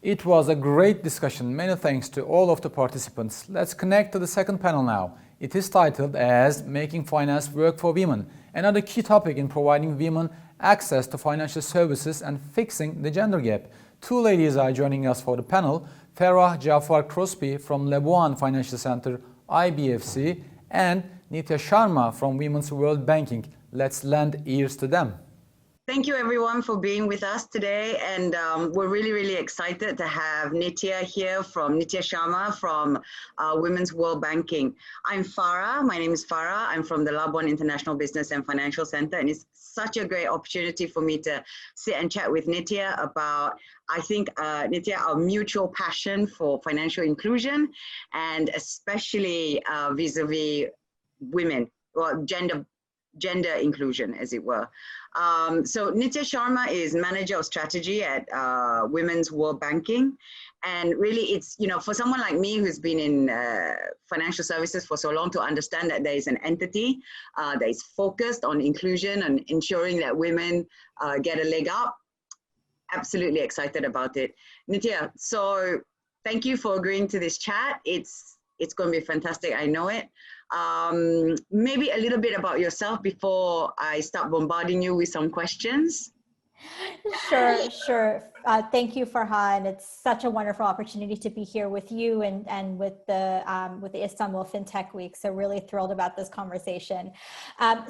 It was a great discussion. Many thanks to all of the participants. Let's connect to the second panel now. It is titled as Making Finance Work for Women, another key topic in providing women access to financial services and fixing the gender gap. Two ladies are joining us for the panel, Farah Jaafar-Crossby from Labuan Financial Center, IBFC, and Nithya Sharma from Women's World Banking. Let's lend ears to them. Thank you everyone for being with us today, and we're really excited to have Nithya here from Nithya Sharma from Women's World Banking. I'm Farah, my name is Farah, I'm from the Labuan International Business and Financial Center, and it's such a great opportunity for me to sit and chat with Nithya about, I think, Nithya, our mutual passion for financial inclusion, and especially vis-a-vis women, or gender inclusion, as it were. So Nithya Sharma is Manager of Strategy at Women's World Banking. And really it's, you know, for someone like me who's been in financial services for so long to understand that there is an entity that is focused on inclusion and ensuring that women get a leg up, absolutely excited about it. Nithya, so thank you for agreeing to this chat. It's going to be fantastic, I know it. Maybe a little bit about yourself before I start bombarding you with some questions. Sure. Thank you, Farha, and it's such a wonderful opportunity to be here with you and with the Istanbul Fintech Week. So really thrilled about this conversation.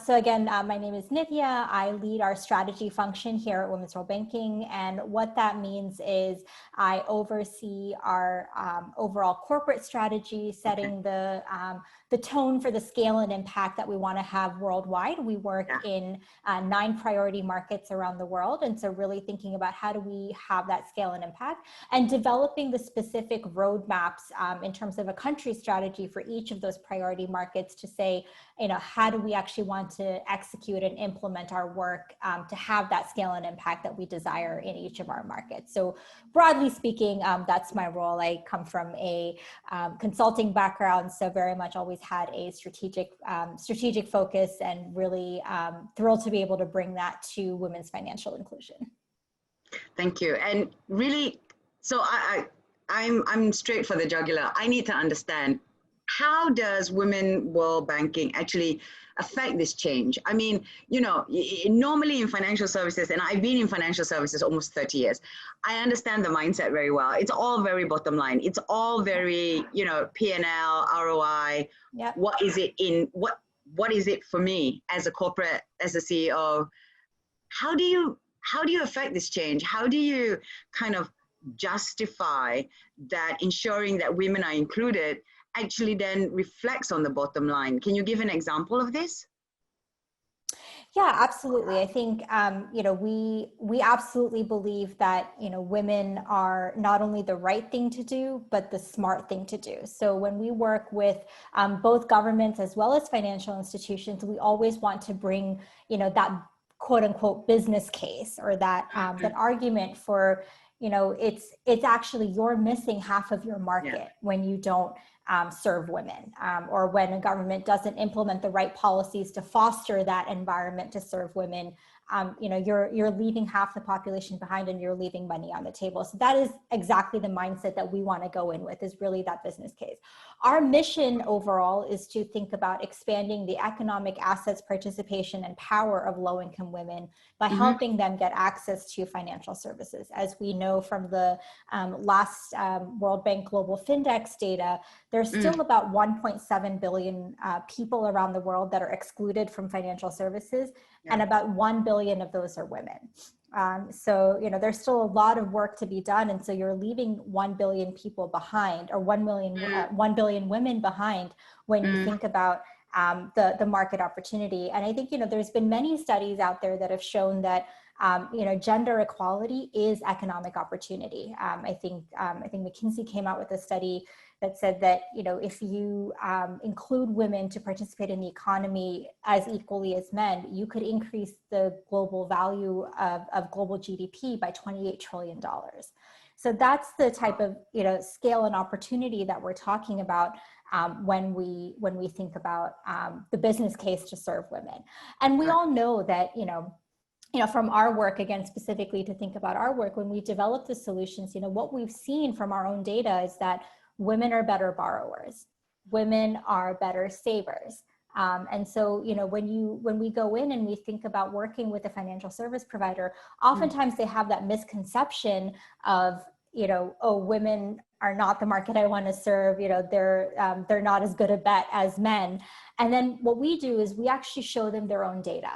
So again, my name is Nithya. I lead our strategy function here at Women's World Banking, and what that means is I oversee our overall corporate strategy, setting the tone for the scale and impact that we want to have worldwide. We work in 9 priority markets around the world, and so really thinking about how do we have that scale and impact, and developing the specific roadmaps in terms of a country strategy for each of those priority markets to say, you know, how do we actually want to execute and implement our work to have that scale and impact that we desire in each of our markets. So broadly speaking, that's my role. I come from a consulting background, so very much always had a strategic focus, and really thrilled to be able to bring that to women's financial inclusion. Thank you. And really, so I'm straight for the jugular. I need to understand, how does Women World Banking actually affect this change? I mean, you know, normally in financial services, and I've been in financial services almost 30 years, I understand the mindset very well. It's all very bottom line. It's all very, you know, P&L, ROI. Yep. What is it for me as a corporate, as a CEO? How do you affect this change? How do you kind of justify that ensuring that women are included actually then reflects on the bottom line? Can you give an example of this? Yeah, absolutely. I think, you know, we absolutely believe that, you know, women are not only the right thing to do, but the smart thing to do. So when we work with both governments as well as financial institutions, we always want to bring, you know, that quote unquote business case, or that that argument for, you know, it's actually you're missing half of your market when you don't serve women, or when a government doesn't implement the right policies to foster that environment to serve women. You know, you're leaving half the population behind, and you're leaving money on the table. So that is exactly the mindset that we want to go in with, is really that business case. Our mission overall is to think about expanding the economic assets, participation, and power of low-income women by helping them get access to financial services. As we know from the last World Bank Global Fintech data, there's still about 1.7 billion people around the world that are excluded from financial services, and about 1 billion of those are women. So, you know, there's still a lot of work to be done. And so you're leaving 1 billion people behind, or 1 billion women behind, when you think about the market opportunity. And I think, you know, there's been many studies out there that have shown that, you know, gender equality is economic opportunity. I think McKinsey came out with a study that said that, you know, if you include women to participate in the economy as equally as men, you could increase the global value of global GDP by $28 trillion. So that's the type of, you know, scale and opportunity that we're talking about when we think about the business case to serve women. And we all know that, you know, from our work, again, specifically to think about our work, when we develop the solutions, what we've seen from our own data is that women are better borrowers, women are better savers. And so, when we go in and we think about working with a financial service provider, oftentimes they have that misconception of, oh, women are not the market I want to serve. They're not as good a bet as men. And then what we do is we actually show them their own data.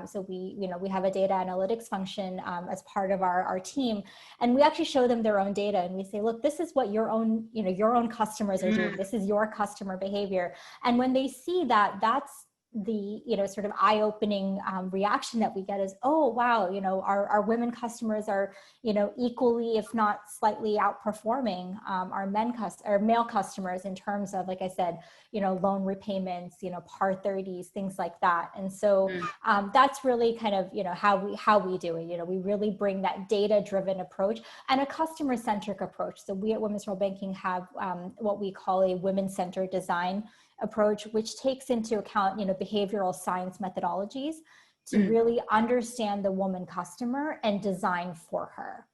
So we have a data analytics function as part of our team, and we actually show them their own data, and we say, look, this is what your own customers are doing. This is your customer behavior. And when they see that, that's the sort of eye-opening reaction that we get is, oh wow, our women customers are equally, if not slightly outperforming our male customers in terms of, like I said, loan repayments, par 30s, things like that. And so that's really kind of how we do it. We really bring that data-driven approach and a customer-centric approach. So we at Women's World Banking have what we call a women-centered design approach, which takes into account, behavioral science methodologies to really understand the woman customer and design for her.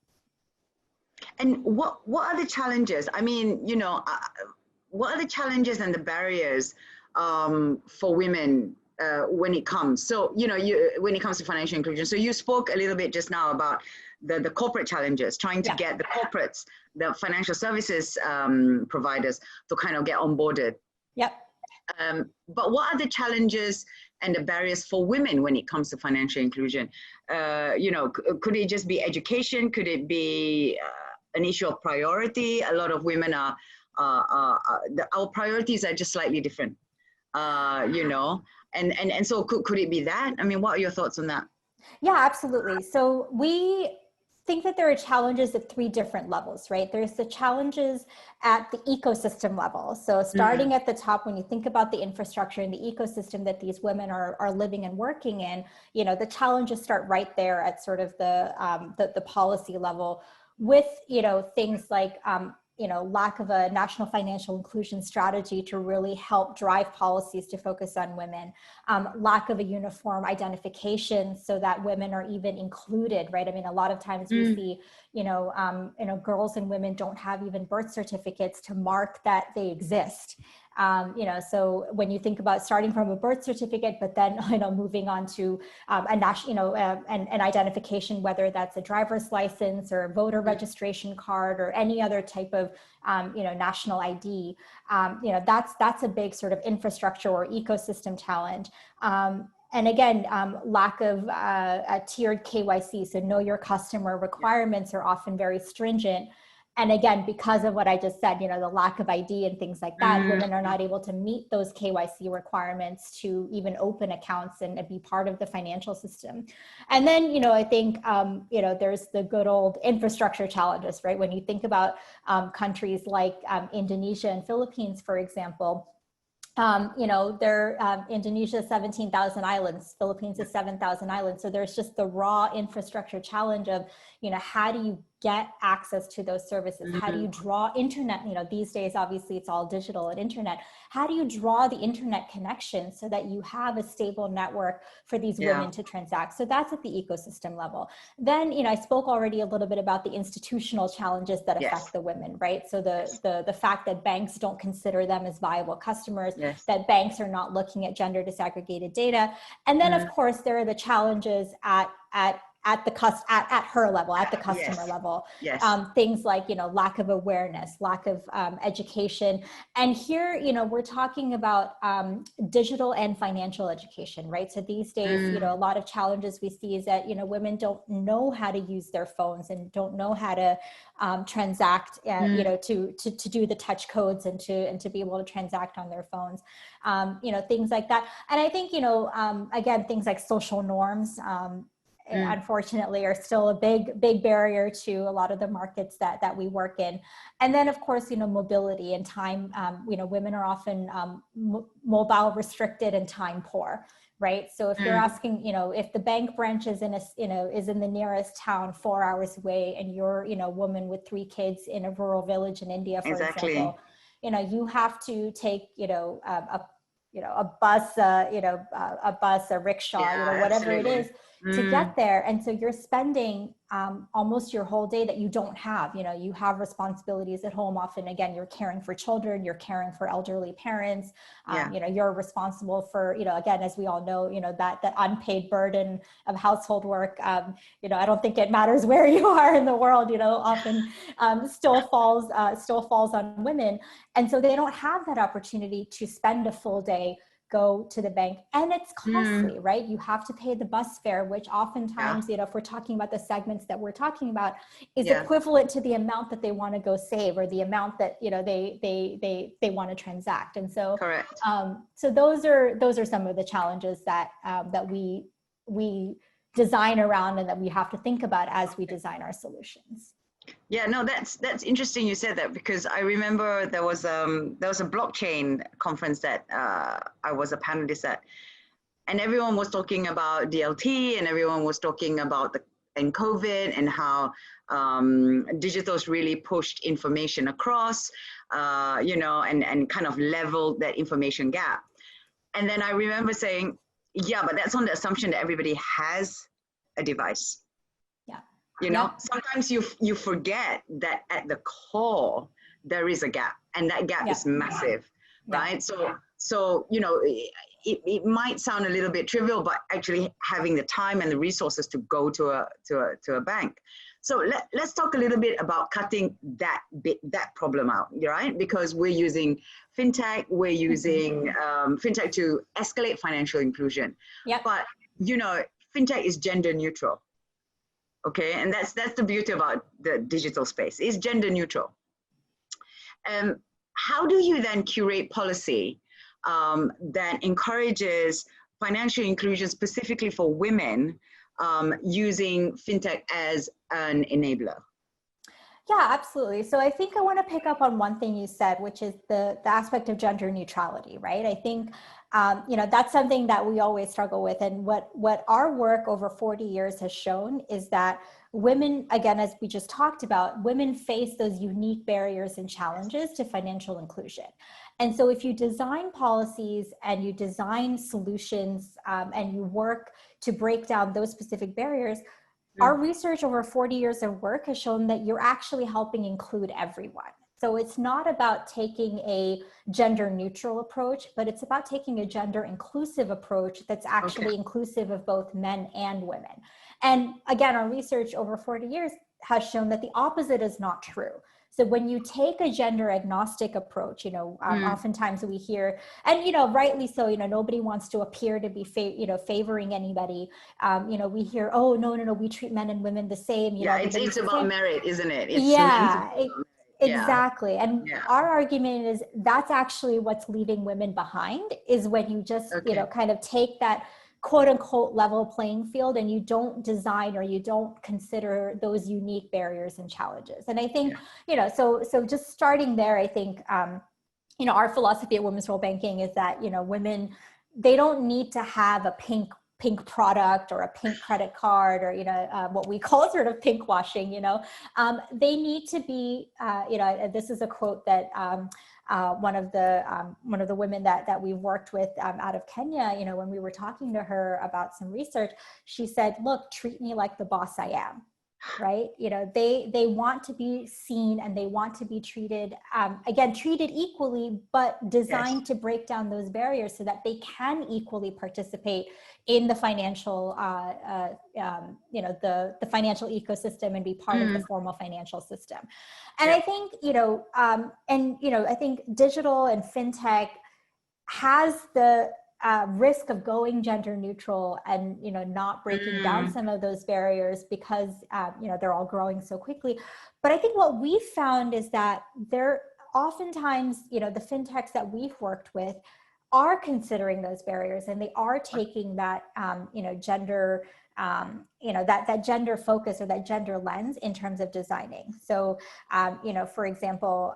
And what are the challenges? I mean, what are the challenges and the barriers for women when it comes? So, when it comes to financial inclusion. So you spoke a little bit just now about the corporate challenges, trying to get the corporates, the financial services providers to kind of get onboarded. Yep. But what are the challenges and the barriers for women when it comes to financial inclusion? Could it just be education? Could it be an issue of priority? A lot of women our priorities are just slightly different, and so could it be that? I mean, what are your thoughts on that? Yeah, absolutely. So we think that there are challenges at three different levels, right? There's the challenges at the ecosystem level. So starting at the top, when you think about the infrastructure and the ecosystem that these women are living and working in, the challenges start right there at sort of the policy level with, things like, lack of a national financial inclusion strategy to really help drive policies to focus on women, lack of a uniform identification so that women are even included, right? I mean, a lot of times we see, girls and women don't have even birth certificates to mark that they exist. So when you think about starting from a birth certificate, but then, moving on to a national, an identification, whether that's a driver's license or a voter registration card or any other type of, national ID, that's a big sort of infrastructure or ecosystem challenge. And again, lack of a tiered KYC, so know your customer requirements are often very stringent. And again, because of what I just said, the lack of ID and things like that, women are not able to meet those KYC requirements to even open accounts and be part of the financial system. And then, I think, there's the good old infrastructure challenges, right? When you think about countries like Indonesia and Philippines, for example, Indonesia, 17,000 islands, Philippines is 7,000 islands. So there's just the raw infrastructure challenge of, how do you get access to those services? How do you draw internet? These days, obviously it's all digital and internet. How do you draw the internet connection so that you have a stable network for these women to transact? So that's at the ecosystem level. Then, I spoke already a little bit about the institutional challenges that affect the women, right? So the fact that banks don't consider them as viable customers, that banks are not looking at gender disaggregated data. And then of course, there are the challenges at her level, at the customer level, things like, lack of awareness, lack of education. And here, we're talking about digital and financial education, right? So these days, a lot of challenges we see is that, women don't know how to use their phones and don't know how to transact, to do the touch codes and to be able to transact on their phones, things like that. And I think, again, things like social norms, unfortunately are still a big barrier to a lot of the markets that we work in. And then of course, mobility and time, women are often mobile restricted and time poor, right? So if you're asking, if the bank branch is is in the nearest town 4 hours away and you're, a woman with 3 kids in a rural village in India, for example, you have to take, a bus, a rickshaw, whatever absolutely. it is to get there. And so you're spending almost your whole day that you don't have. You have responsibilities at home. Often, again, you're caring for children, you're caring for elderly parents. You're responsible for, again, as we all know, that unpaid burden of household work. I don't think it matters where you are in the world. Often still falls on women, and so they don't have that opportunity to spend a full day, go to the bank, and it's costly, right? You have to pay the bus fare, which oftentimes, if we're talking about the segments that we're talking about, is equivalent to the amount that they want to go save, or the amount that they want to transact. And so, correct. So those are some of the challenges that we design around, and that we have to think about as we design our solutions. Yeah, no, that's interesting you said that, because I remember there was a blockchain conference that I was a panelist at, and everyone was talking about DLT, and everyone was talking about in COVID and how digital's really pushed information across, and kind of leveled that information gap. And then I remember saying, yeah, but that's on the assumption that everybody has a device. Sometimes you forget that at the core there is a gap, and that gap is massive, right? So it might sound a little bit trivial, but actually having the time and the resources to go to a bank. So let's talk a little bit about cutting that problem out, right? Because we're using fintech, fintech to escalate financial inclusion. But fintech is gender neutral. Okay, and that's the beauty about the digital space. It's gender neutral. How do you then curate policy that encourages financial inclusion specifically for women, using fintech as an enabler? Yeah, absolutely. So I think I want to pick up on one thing you said, which is the aspect of gender neutrality, right? I think, that's something that we always struggle with. And what our work over 40 years has shown is that women, again, as we just talked about, women face those unique barriers and challenges to financial inclusion. And so if you design policies and you design solutions, and you work to break down those specific barriers, our research over 40 years of work has shown that you're actually helping include everyone. So it's not about taking a gender neutral approach, but it's about taking a gender inclusive approach that's actually inclusive of both men and women. And again, our research over 40 years has shown that the opposite is not true. So when you take a gender agnostic approach, oftentimes we hear, and rightly so, nobody wants to appear to be favoring anybody. We hear, oh no, we treat men and women the same. It's about merit, isn't it? Exactly. And our argument is that's actually what's leaving women behind, is when you just kind of take that quote unquote level playing field and you don't design, or you don't consider those unique barriers and challenges. And I think, so just starting there, I think, our philosophy at Women's World Banking is that, women, they don't need to have a pink product or a pink credit card, or, what we call sort of pink washing, they need to be, this is a quote that, one of the women that we've worked with out of Kenya, when we were talking to her about some research, she said, look, treat me like the boss I am. Right? They want to be seen, and they want to be treated, treated equally, but designed to break down those barriers so that they can equally participate in the financial, the financial ecosystem, and be part of the formal financial system. And I think, I think digital and fintech has the risk of going gender neutral and, not breaking down some of those barriers, because, they're all growing so quickly. But I think what we found is that there oftentimes, the fintechs that we've worked with are considering those barriers, and they are taking that, gender, that gender focus, or that gender lens in terms of designing. So, for example,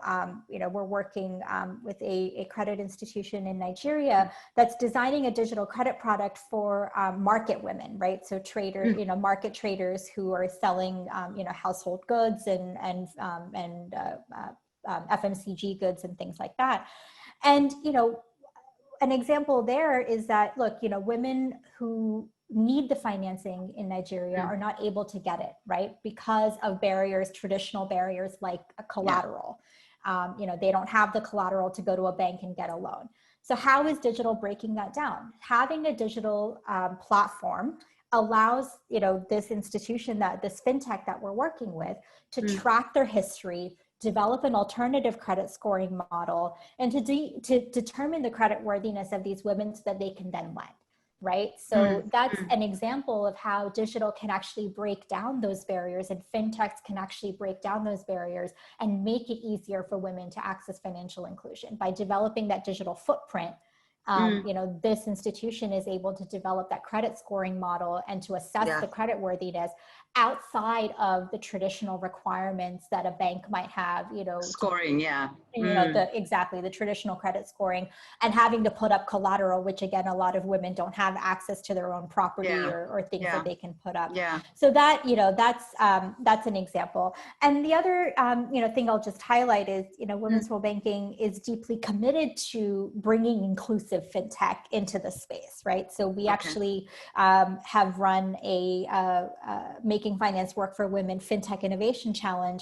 we're working with a credit institution in Nigeria that's designing a digital credit product for market women, right? So traders, market traders who are selling, household goods and FMCG goods and things like that. And, an example there is that, look, you know, women who need the financing in Nigeria are not able to get it, right? Because of barriers, traditional barriers like a collateral. You know, they don't have the collateral to go to a bank and get a loan. So how is digital breaking that down? Having a digital platform allows, you know, this institution, this fintech that we're working with, to track their history, develop an alternative credit scoring model, and to determine the credit worthiness of these women so that they can then lend. Right? So that's an example of how digital can actually break down those barriers, and fintechs can actually break down those barriers and make it easier for women to access financial inclusion. By developing that digital footprint, you know, this institution is able to develop that credit scoring model and to assess the credit worthiness outside of the traditional requirements that a bank might have, you know. Scoring, you know, the traditional credit scoring, and having to put up collateral, which again, a lot of women don't have access to their own property or things that they can put up. So that, you know, that's an example. And the other, you know, thing I'll just highlight is, you know, Women's World Banking is deeply committed to bringing inclusive fintech into the space, right? So we actually have run a Making Finance Work for Women Fintech Innovation Challenge,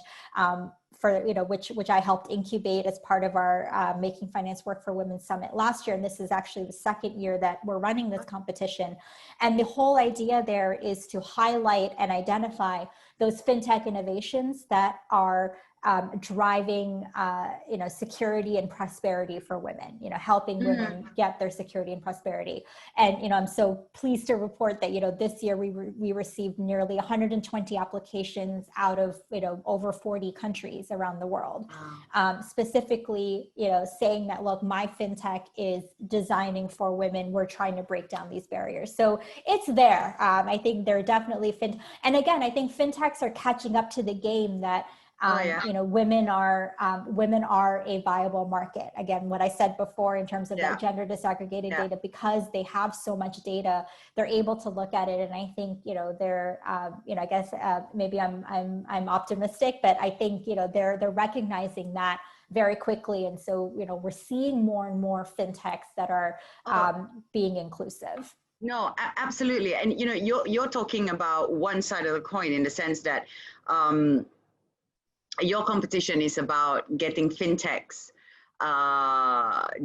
for, you know, which I helped incubate as part of our Making Finance Work for Women Summit last year. And this is actually the second year that we're running this competition. And the whole idea there is to highlight and identify those fintech innovations that are driving, you know, security and prosperity for women, you know, helping women get their security and prosperity. And, you know, I'm so pleased to report that, you know, this year we received nearly 120 applications out of, you know, over 40 countries around the world, specifically, you know, saying that, look, my fintech is designing for women. We're trying to break down these barriers. So it's there. I think there are definitely and again, I think fintechs are catching up to the game that, you know, women are a viable market. Again, what I said before in terms of that gender disaggregated data, because they have so much data, they're able to look at it. And I think, you know, they're, you know, I guess maybe I'm optimistic, but I think, you know, they're recognizing that very quickly. And so, you know, we're seeing more and more fintechs that are being inclusive. No, absolutely. And, you know, you're talking about one side of the coin in the sense that, your competition is about getting fintechs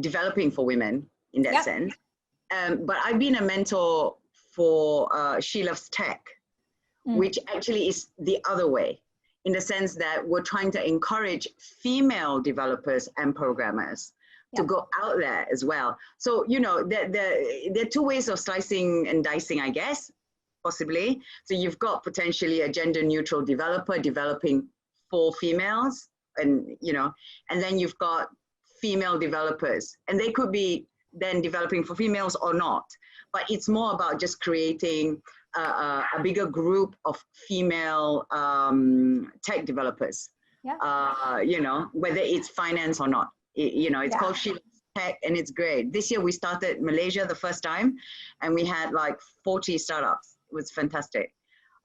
developing for women in that sense. But I've been a mentor for She Loves Tech, which actually is the other way, in the sense that we're trying to encourage female developers and programmers to go out there as well. So, you know, there are two ways of slicing and dicing, I guess, possibly. So you've got potentially a gender neutral developer developing for females, and, you know, and then you've got female developers, and they could be then developing for females or not, but it's more about just creating a bigger group of female tech developers, you know, whether it's finance or not. You know, it's called She Loves Tech, and it's great. This year we started Malaysia the first time, and we had like 40 startups. It was fantastic.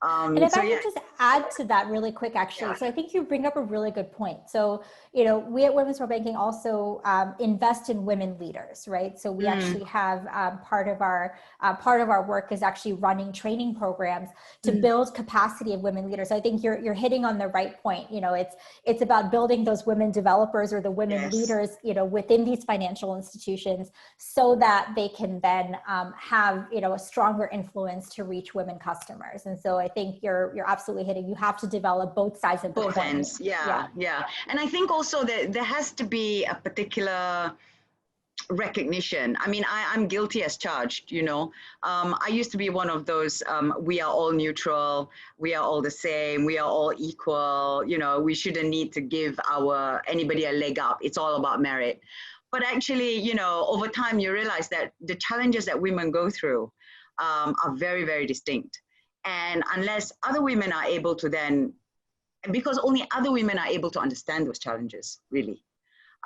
And if I could just add to that really quick, actually. So I think you bring up a really good point. So, you know, we at Women's World Banking also invest in women leaders, right? So we actually have part of our work is actually running training programs to build capacity of women leaders. So I think you're hitting on the right point. You know, it's about building those women developers or the women leaders, you know, within these financial institutions, so that they can then have, you know, a stronger influence to reach women customers. And so I think you're absolutely hitting. You have to develop both sides of the coin. Both ends, yeah. And I think also that there has to be a particular recognition. I mean, I'm guilty as charged, you know. I used to be one of those, we are all neutral, we are all the same, we are all equal, you know, we shouldn't need to give anybody a leg up. It's all about merit. But actually, you know, over time you realize that the challenges that women go through are very, very distinct. And unless other women are able to then, because only other women are able to understand those challenges, really.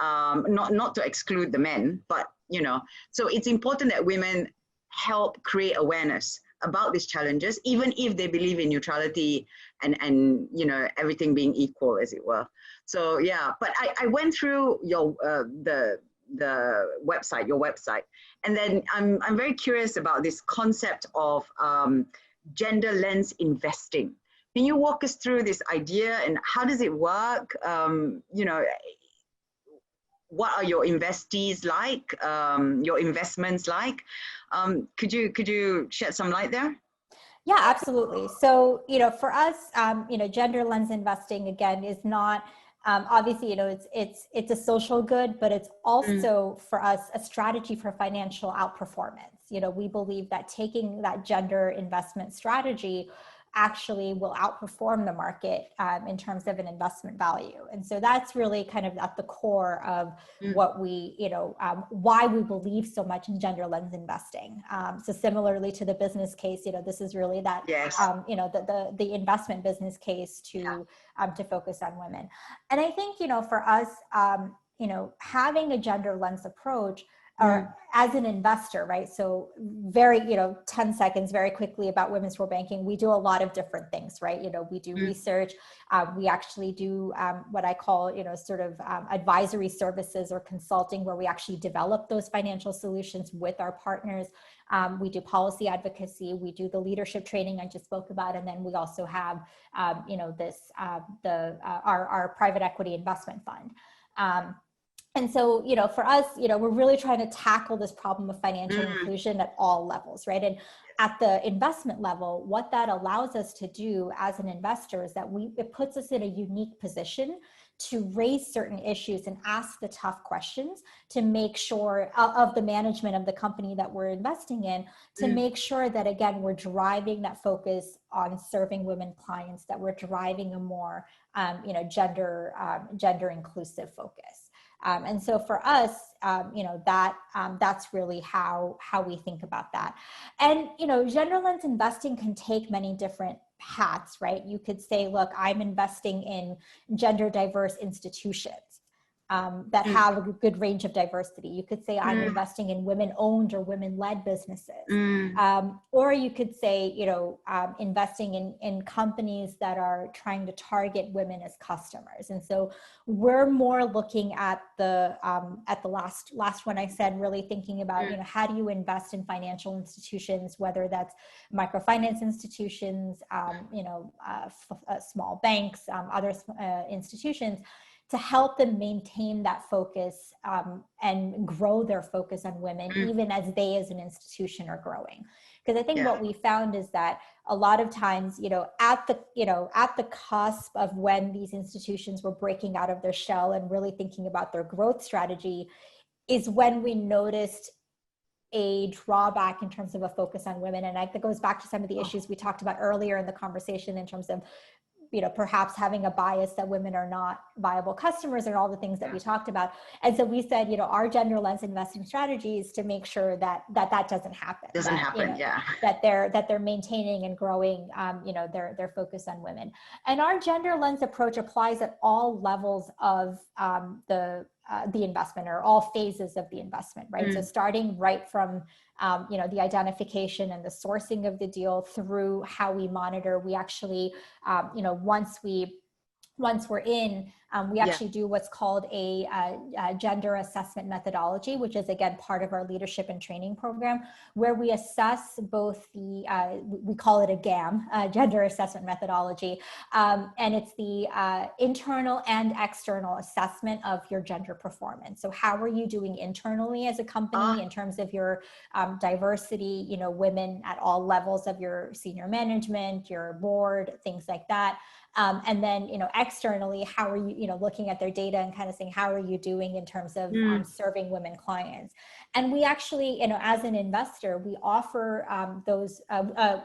Not to exclude the men, but, you know, so it's important that women help create awareness about these challenges, even if they believe in neutrality and you know, everything being equal, as it were. So yeah, but I went through website, your website. And then I'm very curious about this concept of gender lens investing. Can you walk us through this idea and how does it work? You know, what are your investees like? Your investments like? Could you shed some light there? Yeah, absolutely. So, you know, for us, you know, gender lens investing again is not obviously, you know, it's a social good, but it's also for us a strategy for financial outperformance. You know, we believe that taking that gender investment strategy actually will outperform the market in terms of an investment value. And so that's really kind of at the core of what we, you know, why we believe so much in gender lens investing. So similarly to the business case, you know, this is really that, you know, the investment business case to focus on women. And I think, you know, for us, you know, having a gender lens approach, or as an investor, right? So very, you know, 10 seconds very quickly about women's world banking. We do a lot of different things, right? You know, we do research. We actually do what I call, you know, sort of advisory services or consulting, where we actually develop those financial solutions with our partners. We do policy advocacy. We do the leadership training I just spoke about. And then we also have, you know, this, our private equity investment fund. And so, you know, for us, you know, we're really trying to tackle this problem of financial inclusion at all levels, right? And at the investment level, what that allows us to do as an investor is that it puts us in a unique position to raise certain issues and ask the tough questions to make sure of the management of the company that we're investing in, to make sure that, again, we're driving that focus on serving women clients, that we're driving a more, you know, gender inclusive focus. And so for us, you know, that's really how we think about that. And, you know, gender lens investing can take many different hats, right? You could say, look, I'm investing in gender diverse institutions that have a good range of diversity. You could say I'm investing in women-owned or women-led businesses. Or you could say, you know, investing in companies that are trying to target women as customers. And so we're more looking at the last one I said, really thinking about, you know, how do you invest in financial institutions, whether that's microfinance institutions, you know, small banks, other institutions, to help them maintain that focus and grow their focus on women, even as they as an institution are growing. Because I think what we found is that a lot of times, you know, at the cusp of when these institutions were breaking out of their shell and really thinking about their growth strategy, is when we noticed a drawback in terms of a focus on women. And that goes back to some of the issues we talked about earlier in the conversation in terms of, you know, perhaps having a bias that women are not viable customers and all the things that we talked about. And so we said, you know, our gender lens investing strategy is to make sure that doesn't happen. You know, that they're maintaining and growing, you know, their focus on women. And our gender lens approach applies at all levels of the investment, or all phases of the investment, right? So starting right from, you know, the identification and the sourcing of the deal through how we monitor. We actually, you know, once we're in, we actually do what's called a gender assessment methodology, which is, again, part of our leadership and training program, where we assess both the, we call it a GAM, gender assessment methodology, and it's the internal and external assessment of your gender performance. So how are you doing internally as a company in terms of your diversity, you know, women at all levels of your senior management, your board, things like that. And then, you know, externally, how are you, you know, looking at their data and kind of saying, how are you doing in terms of serving women clients? And we actually, you know, as an investor, we offer those,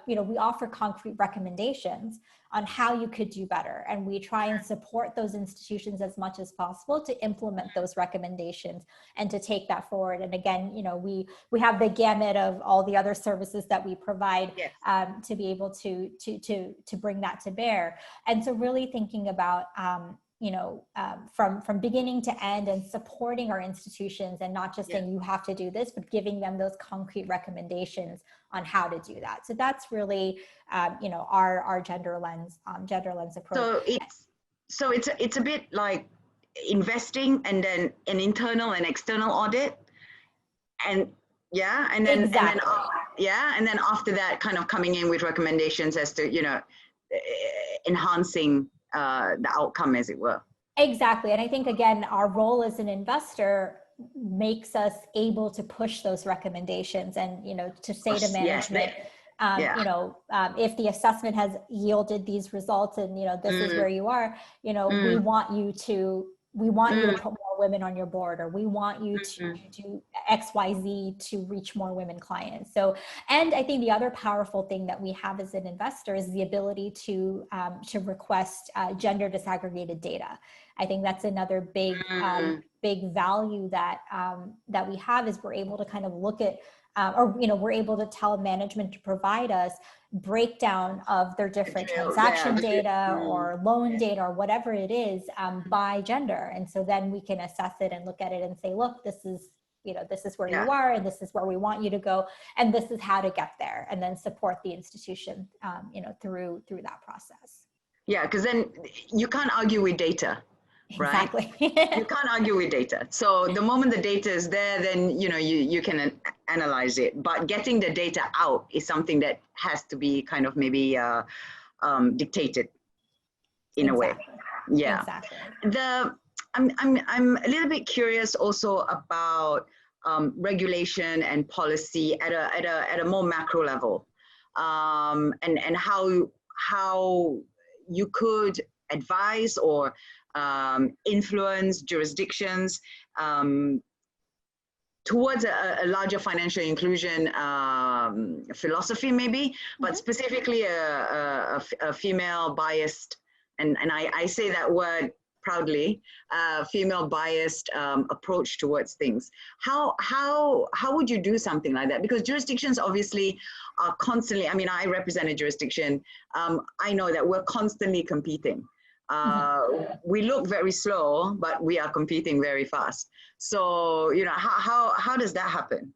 you know, we offer concrete recommendations on how you could do better. And we try and support those institutions as much as possible to implement those recommendations and to take that forward. And again, you know, we have the gamut of all the other services that we provide to be able to bring that to bear. And so really thinking about, you know, from beginning to end, and supporting our institutions, and not just saying you have to do this, but giving them those concrete recommendations on how to do that. So that's really, you know, our gender lens approach. So it's a bit like, investing and then an internal and external audit, and Exactly. and then after that, kind of coming in with recommendations as to enhancing the outcome, as it were. Exactly. And I think, again, our role as an investor makes us able to push those recommendations and, to say to management, if the assessment has yielded these results and, this is where you are, we want you to put more women on your board, or we want you to do XYZ to reach more women clients. So, and I think the other powerful thing that we have as an investor is the ability to request gender disaggregated data. I think that's another big value that we have, is we're able to kind of look at, we're able to tell management to provide us breakdown of their different transaction data or loan data or whatever it is by gender. And so then we can assess it and look at it and say, look, this is where you are, and this is where we want you to go, and this is how to get there, and then support the institution, through that process. Yeah, because then you can't argue with data. Right? Exactly. You can't argue with data. So the moment the data is there, then you can analyze it. But getting the data out is something that has to be kind of maybe dictated in a way. Yeah. Exactly. I'm a little bit curious also about regulation and policy at a more macro level, and how you could advise or influence jurisdictions towards a larger financial inclusion philosophy, maybe, but specifically a female biased, and I say that word proudly, female biased approach towards things. How would you do something like that? Because jurisdictions obviously are constantly, I mean, I represent a jurisdiction. I know that we're constantly competing. We look very slow, but we are competing very fast. So, how does that happen?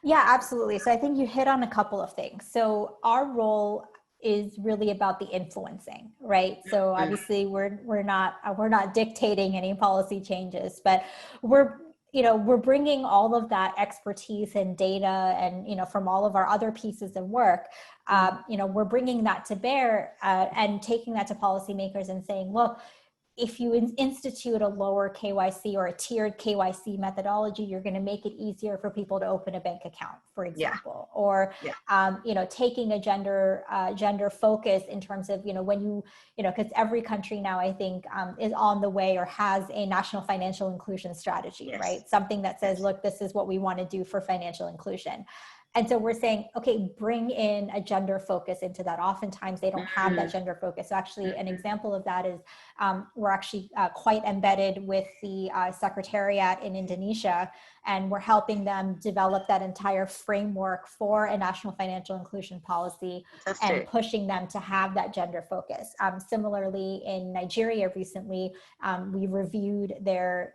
Yeah, absolutely. So I think you hit on a couple of things. So our role is really about the influencing, right? So obviously we're not dictating any policy changes, but we're bringing all of that expertise and data and, from all of our other pieces of work, we're bringing that to bear and taking that to policymakers and saying, look, if you institute a lower KYC or a tiered KYC methodology, you're going to make it easier for people to open a bank account, for example, or, taking a gender focus in terms of, when because every country now, I think, is on the way or has a national financial inclusion strategy, right? Something that says, look, this is what we want to do for financial inclusion. And so we're saying, okay, bring in a gender focus into that. Oftentimes they don't have that gender focus. So actually an example of that is we're actually quite embedded with the Secretariat in Indonesia, and we're helping them develop that entire framework for a national financial inclusion policy and pushing them to have that gender focus. Similarly, in Nigeria recently, we reviewed their,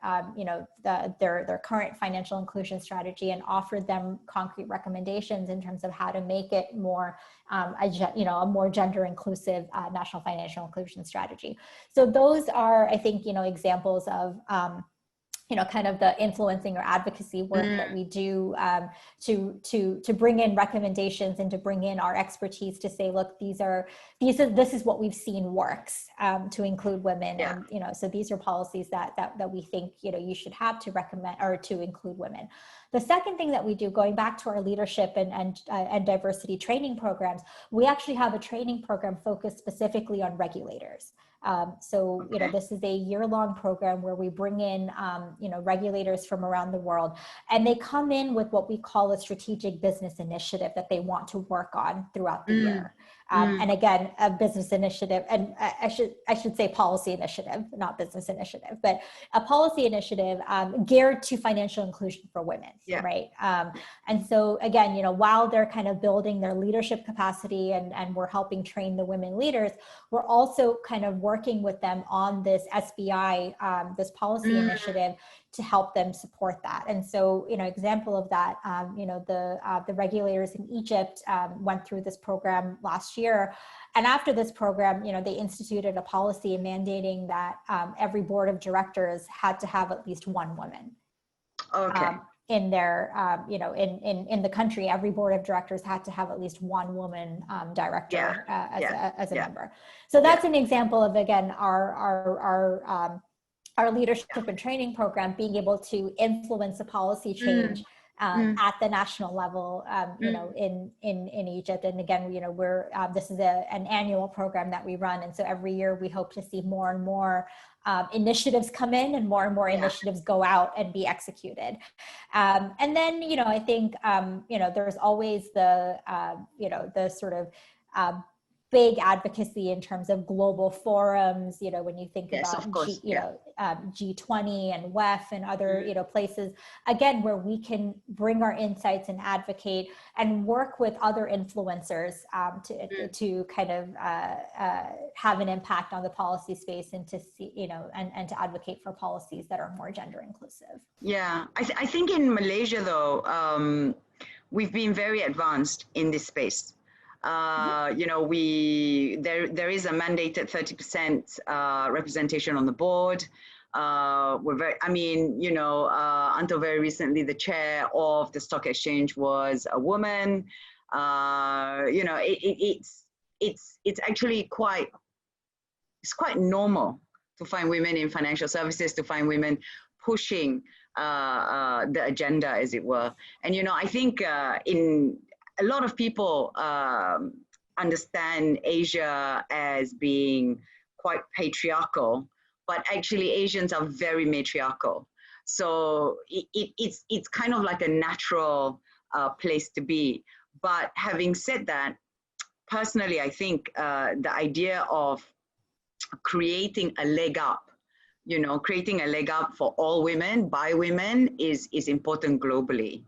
their current financial inclusion strategy and offered them concrete recommendations in terms of how to make it more, a more gender inclusive national financial inclusion strategy. So those are, I think, examples of, kind of the influencing or advocacy work that we do to bring in recommendations and to bring in our expertise to say, look, this is what we've seen works to include women, and so these are policies that we think you should have to recommend or to include women. The second thing that we do, going back to our leadership and diversity training programs, we actually have a training program focused specifically on regulators. So, this is a year-long program where we bring in, regulators from around the world, and they come in with what we call a strategic business initiative that they want to work on throughout the year. And again, a business initiative, and I should say policy initiative, not business initiative, but a policy initiative geared to financial inclusion for women, right? And so again, while they're kind of building their leadership capacity and we're helping train the women leaders, we're also kind of working with them on this SBI, this policy initiative to help them support that. And so, example of that, the regulators in Egypt went through this program last year. year. And after this program, they instituted a policy mandating that every board of directors had to have at least one woman. Okay. In their, in the country, every board of directors had to have at least one woman director as a member. So that's an example of, again, our leadership and training program being able to influence a policy change at the national level, in Egypt. And again, we're this is an annual program that we run, and so every year we hope to see more and more initiatives come in and more initiatives go out and be executed. And then, I think, there's always the sort of big advocacy in terms of global forums, when you think about G20 and WEF and other, places, again, where we can bring our insights and advocate and work with other influencers to kind of have an impact on the policy space and to see, and to advocate for policies that are more gender inclusive. Yeah, I think in Malaysia, though, we've been very advanced in this space. There is a mandated 30% representation on the board. We're very, until very recently, the chair of the stock exchange was a woman. It's actually quite normal to find women in financial services, to find women pushing the agenda, as it were. And, I think a lot of people understand Asia as being quite patriarchal, but actually Asians are very matriarchal. So it's kind of like a natural place to be. But having said that, personally, I think the idea of creating a leg up, for all women, by women is important globally.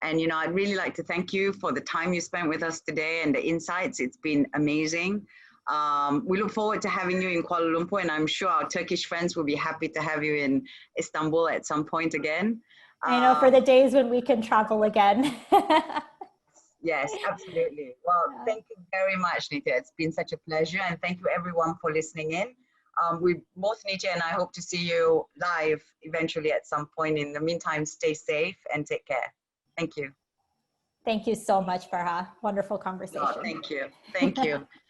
And, I'd really like to thank you for the time you spent with us today and the insights. It's been amazing. We look forward to having you in Kuala Lumpur, and I'm sure our Turkish friends will be happy to have you in Istanbul at some point again. I know, for the days when we can travel again. Yes, absolutely. Well, thank you very much, Nithya. It's been such a pleasure, and thank you everyone for listening in. We both, Nithya and I, hope to see you live eventually at some point. In the meantime, stay safe and take care. Thank you. Thank you so much, Farah. Wonderful conversation. Oh, thank you. Thank you.